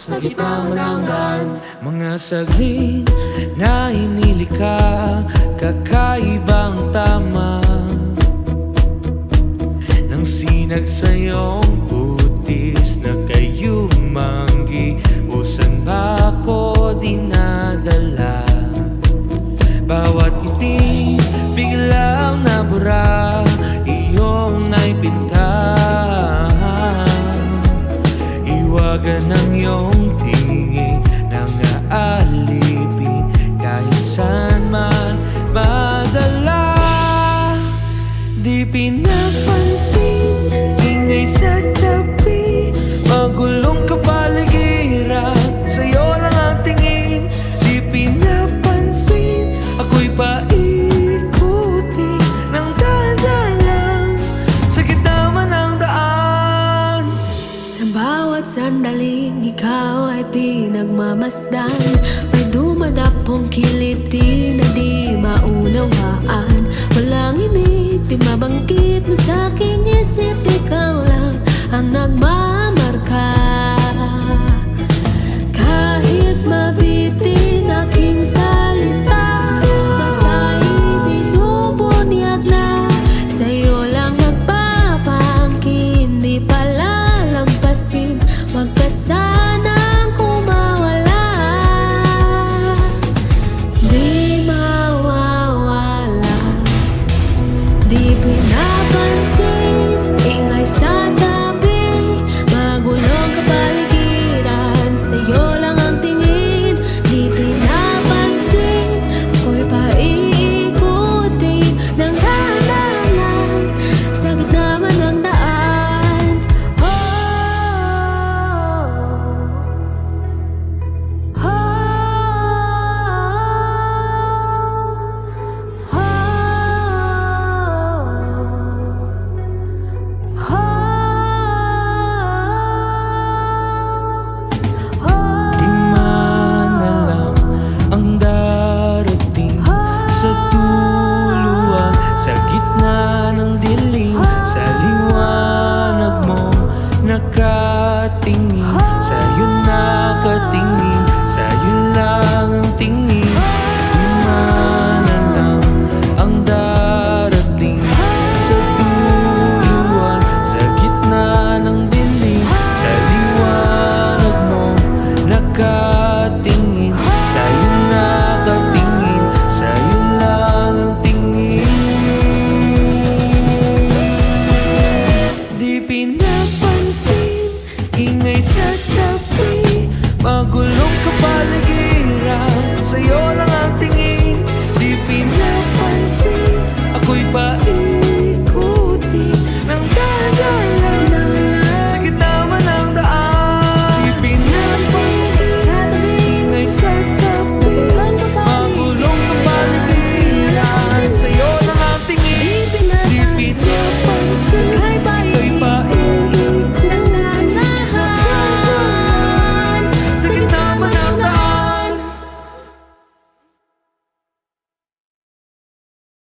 sa gitna mo ng daan. Mga saglit na hinili ka, kakaibang tama nang sinag sa iyong kutis na kayo manggi. O saan ba ako dinadala? Bawat ngiti biglang nabura, iyong naipinta. Iwagan ng iyong tingin nang aalipin kahit saan man madala. Di pinapansin, ingay sa tabi, magulong kapaligiran, sa'yo lang ang tingin. Di pinapansin, ako'y paikuti ng dadalang sa gitna man ng daan. Sa bawat sandaling ikaw ay pinagmamasdan, may dumadapong kiliti na di maunawaan. Walang imig, di mabangkit na sa aking isip, ikaw lang ang nagmamarka. Kahit mabitin aking salita, matay binubunyag na, sa'yo lang nagpapangkin, di palalampasin, wag ka sanang kumawala. Di mawawala, di pinapaligiran,